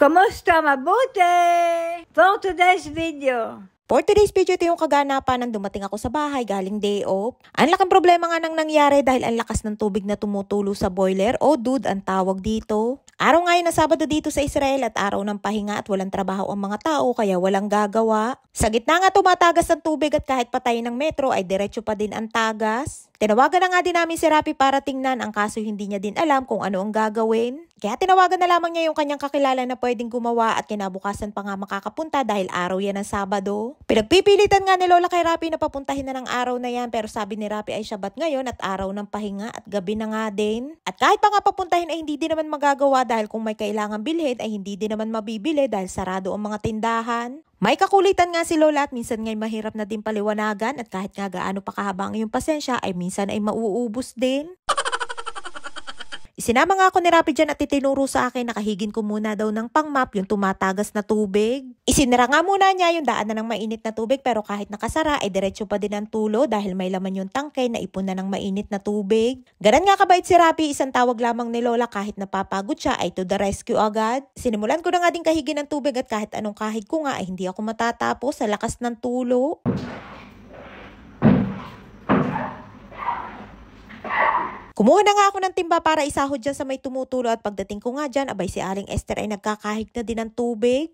Kamusta? Mabuti? For today's video. For today's video, ito yung kaganapan nang dumating ako sa bahay galing day off. Ang laking problema nga nang nangyari dahil ang lakas ng tubig na tumutulo sa boiler o dude ang tawag dito. Araw ngayon na Sabado dito sa Israel at araw ng pahinga at walang trabaho ang mga tao kaya walang gagawa. Sa gitna nga tumatagas ng tubig at kahit patayin ng metro ay diretso pa din ang tagas. Tinawagan na nga din namin si Rapi para tingnan ang kaso hindi niya din alam kung ano ang gagawin. Kaya tinawagan na lamang niya yung kanyang kakilala na pwedeng gumawa at kinabukasan pa nga makakapunta dahil araw yan ng Sabado. Pinagpipilitan nga ni Lola kay Rapi na papuntahin na ng araw na yan pero sabi ni Rapi ay Shabbat ngayon at araw ng pahinga at gabi na nga din. At kahit pa nga papuntahin ay hindi din naman magagawa dahil kung may kailangan bilhin ay hindi din naman mabibili dahil sarado ang mga tindahan. May kakulitan nga si Lola at minsan nga'y mahirap na din paliwanagan at kahit nga gaano pa kahaba ang iyong pasensya ay minsan ay mauubos din. Isinama nga ako ni Rapi dyan at itinuro sa akin na kahigin ko muna daw ng pang-map yung tumatagas na tubig. Isinara nga muna niya yung daanan ng mainit na tubig pero kahit nakasara ay diretso pa din ang tulo dahil may laman yung tangke na ipon na ng mainit na tubig. Ganon nga kabait si Rapi, isang tawag lamang ni Lola kahit napapagod siya ay to the rescue agad. Sinimulan ko na nga din kahigin ng tubig at kahit anong kahig ko nga ay hindi ako matatapos sa lakas ng tulo. Kumuha na nga ako ng timba para isahod dyan sa may tumutulo at pagdating ko nga dyan, abay si Aling Esther ay nagkakahig na din ng tubig.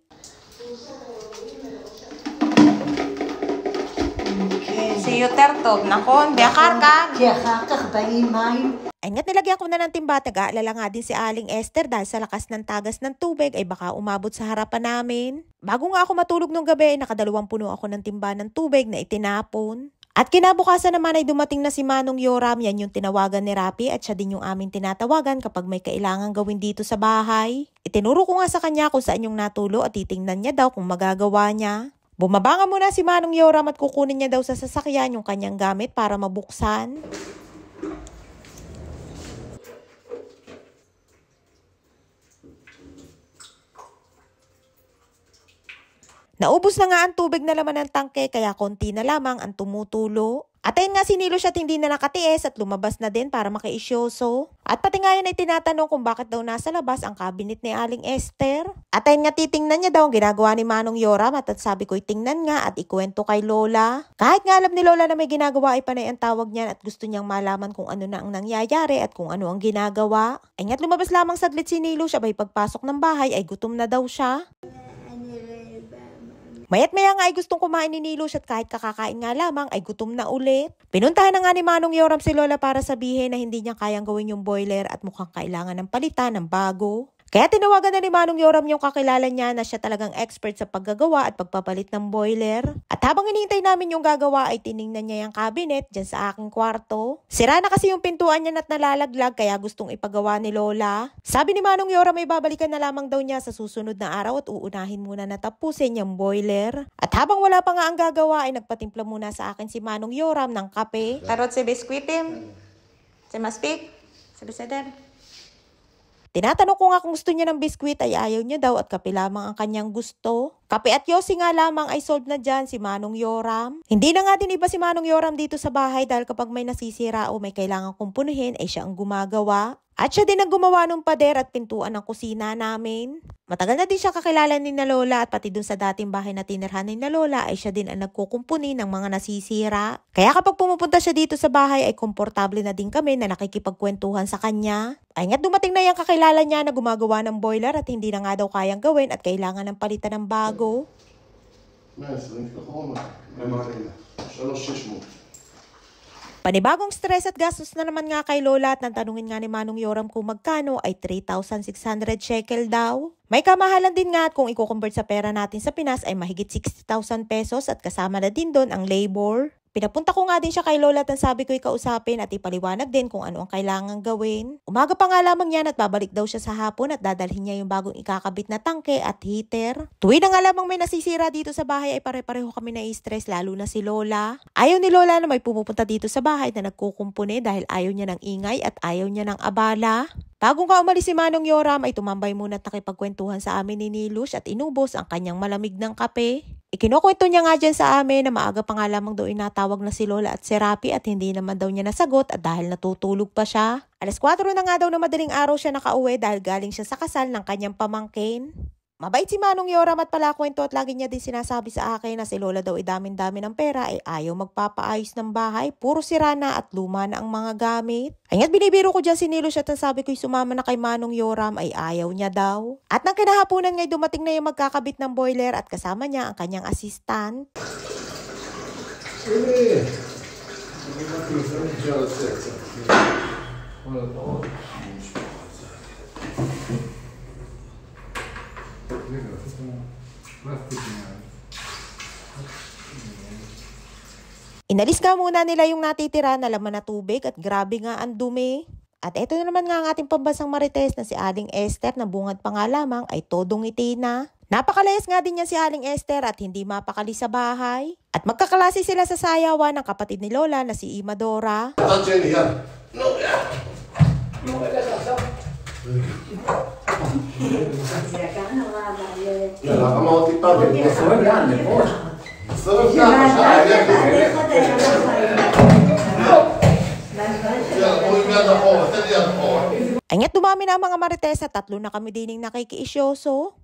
See you, Tertob. Nakon, biyakar ka. Biyakar ka, bayi mayim. Ay nga't nilagyan ko na ng timba, nag-aalala nga din si Aling Esther dahil sa lakas ng tagas ng tubig ay baka umabot sa harapan namin. Bago nga ako matulog nung gabi, nakadalawang puno ako ng timba ng tubig na itinapon. At kinabukasan naman ay dumating na si Manong Yoram, yan yung tinawagan ni Rapi at siya din yung aming tinatawagan kapag may kailangan gawin dito sa bahay. Itinuro ko nga sa kanya kung saan yung natulo at titingnan niya daw kung magagawa niya. Bumaba nga muna si Manong Yoram at kukunin niya daw sa sasakyan yung kanyang gamit para mabuksan. Naubos na nga ang tubig na laman ng tangke kaya konti na lamang ang tumutulo. At ayun nga sinilo siya at hindi na nakatiis at lumabas na din para makiisyoso. At pati nga yan ay tinatanong kung bakit daw nasa labas ang cabinet ni Aling Esther. At ayun nga titingnan niya daw ang ginagawa ni Manong Yoram at sabi ko'y tingnan nga at ikwento kay Lola. Kahit nga alam ni Lola na may ginagawa ay panay ang tawag niyan at gusto niyang malaman kung ano na ang nangyayari at kung ano ang ginagawa. Ayun nga't lumabas lamang saglit si Nilo siya, bay pagpasok ng bahay ay gutom na daw siya. Mayat maya nga ay gustong kumain ni Nilush at kahit kakakain nga lamang ay gutom na ulit. Pinuntahan na nga ni Manong Yoram si Lola para sabihin na hindi niya kayang gawin yung boiler at mukhang kailangan ng palitan ng bago. Kaya tinawagan na ni Manong Yoram yung kakilala niya na siya talagang expert sa paggagawa at pagpapalit ng boiler. At habang hinihintay namin yung gagawa ay tiningnan niya yung cabinet dyan sa aking kwarto. Sira na kasi yung pintuan niya at nalalaglag kaya gustong ipagawa ni Lola. Sabi ni Manong Yoram ay babalikan na lamang daw niya sa susunod na araw at uunahin muna na tapusin yung boiler. At habang wala pa nga ang gagawa ay nagpatimpla muna sa akin si Manong Yoram ng kape. Tarot si biskuitim. Si maspik. Si biseder. Tinatanong ko nga kung gusto niya ng biskwit ay ayaw niya daw at kape lamang ang kanyang gusto. Kape at yosi nga lamang ay sold na dyan si Manong Yoram. Hindi na nga din iba si Manong Yoram dito sa bahay dahil kapag may nasisira o may kailangan kumpunuhin ay siya ang gumagawa. At siya din ang gumawa ng pader at pintuan ng kusina namin. Matagal na din siya kakilala ni na Lola at pati dun sa dating bahay na tinirhan ni na Lola ay siya din ang nagkukumpuni ng mga nasisira. Kaya kapag pumupunta siya dito sa bahay ay komportable na din kami na nakikipagkwentuhan sa kanya. Ay nga't dumating na yung kakilala niya na gumagawa ng boiler at hindi na nga daw kayang gawin at kailangan ng palitan ng bago. Panibagong stress at gastos na naman nga kay Lola at nantanungin nga ni Manong Yoram kung magkano ay 3,600 shekel daw. May kamahalan din nga at kung i-convert sa pera natin sa Pinas ay mahigit 60,000 pesos at kasama na din doon ang labor. Pinapunta ko nga din siya kay Lola at sabi ko'y kausapin at ipaliwanag din kung ano ang kailangang gawin. Umaga pa nga lamang yan at babalik daw siya sa hapon at dadalhin niya yung bagong ikakabit na tangke at heater. Tuwing na nga lamang may nasisira dito sa bahay ay pare-pareho kami na-stress lalo na si Lola. Ayaw ni Lola na may pumupunta dito sa bahay na nagkukumpune dahil ayaw niya ng ingay at ayaw niya ng abala. Bago nga umalis si Manong Yoram ay tumambay muna at nakipagkwentuhan sa amin ni Nilush at inubos ang kanyang malamig ng kape. Ikinukwento niya nga dyan sa amin na maaga pa nga lamang daw inatawag na si Lola at si Rapi at hindi naman daw niya nasagot at dahil natutulog pa siya. Alas 4 na nga daw na madaling araw siya nakauwi dahil galing siya sa kasal ng kanyang pamangkin. Mabait si Manong Yoram at pala kwento at lagi niya din sinasabi sa akin na si Lola daw ay damin-dami ng pera ay ayaw magpapaayos ng bahay. Puro sira na at luma na ang mga gamit. Ay nga't binibiro ko dyan si Nilo siya at sabi ko'y sumama na kay Manong Yoram ay ayaw niya daw. At nang kinahaponan nga'y dumating na yung magkakabit ng boiler at kasama niya ang kanyang assistant. Inalis nga muna nila yung natitira na laman na tubig at grabe nga ang dumi. At eto na naman nga ang ating pambansang marites na si Aling Esther na bungad pa nga lamang ay todong ngiti na. Napakalayas nga din niya si Aling Esther at hindi mapakali sa bahay. At magkaklase sila sa sayawan ng kapatid ni Lola na si Imadora. Ay nga't dumami na ang mga marites at 3 na kami dining nakikiisyoso.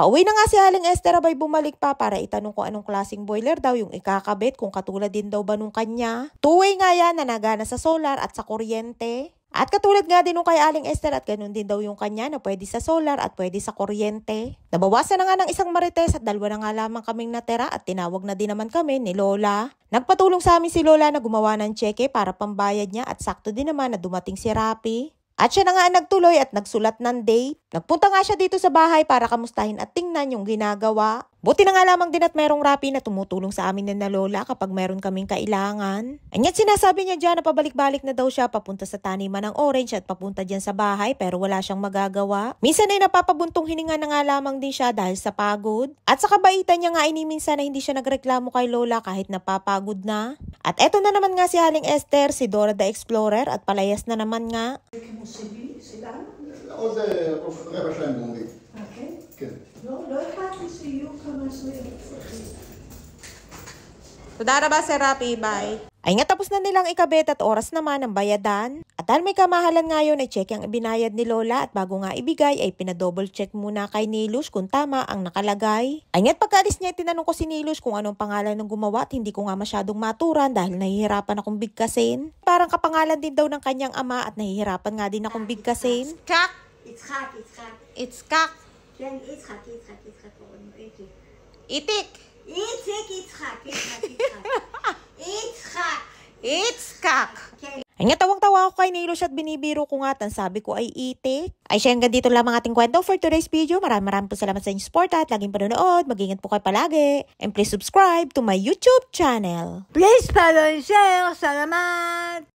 Pauwi na nga si Aling Esther abay bumalik pa para itanong kung anong klaseng boiler daw yung ikakabit kung katulad din daw ba nung kanya. Two-way nga yan na nagana sa solar at sa kuryente. At katulad nga din nung kay Aling Esther at ganun din daw yung kanya na pwede sa solar at pwede sa kuryente. Nabawasan na nga ng isang marites at 2 na nga lamang kaming natira at tinawag na din naman kami ni Lola. Nagpatulong sa amin si Lola na gumawa ng cheque para pambayad niya at sakto din naman na dumating si Rapi. At siya na nga nagtuloy at nagsulat ng date. Nagpunta nga siya dito sa bahay para kamustahin at tingnan yung ginagawa. Buti na nga lamang din at merong Rapi na tumutulong sa amin na Lola kapag meron kaming kailangan. Anyat sinasabi niya dyan na pabalik-balik na daw siya papunta sa taniman ng orange at papunta dyan sa bahay pero wala siyang magagawa. Minsan ay napapabuntong hininga na nga lamang din siya dahil sa pagod. At sa kabaitan niya nga ay minsan na hindi siya nagreklamo kay Lola kahit napapagod na. At eto na naman nga si Aling Esther, si Dora the Explorer at palayas na naman nga. עוד רבע שעה הם גומרים. כן? כן. לא אכפת לי שיהיו כמה שנים. תודה רבה, Sir Rapi. Bye. Ay nga tapos na nilang ikabit at oras naman ang bayadan. At dahil may kamahalan ngayon ay check ang ibinayad ni Lola at bago nga ibigay ay pinadouble check muna kay Nilush kung tama ang nakalagay. Ay nga't pagkaalis niya tinanong ko si Nilush kung anong pangalan ng gumawa at hindi ko nga masyadong maturan dahil nahihirapan akong bigkasin. Parang kapangalan din daw ng kanyang ama at nahihirapan nga din akong bigkasin. Kak. יצחק, יצחק. Itzkak. כן, יצחק, יצחק, יצחק קוראים לו, איציק. Itik. איציק, יצחק, יצחק, יצחק. Itzkak. כן. Ay nga tawang-tawa ako kay Nilush at binibiro ko nga at ang sabi ko ay itik. Ay siya hanggang dito lamang ating kwento for today's video. Maraming po salamat sa inyong support at laging panonood. Mag-ingat po kayo palagi. And please subscribe to my YouTube channel. Please follow and share. Salamat!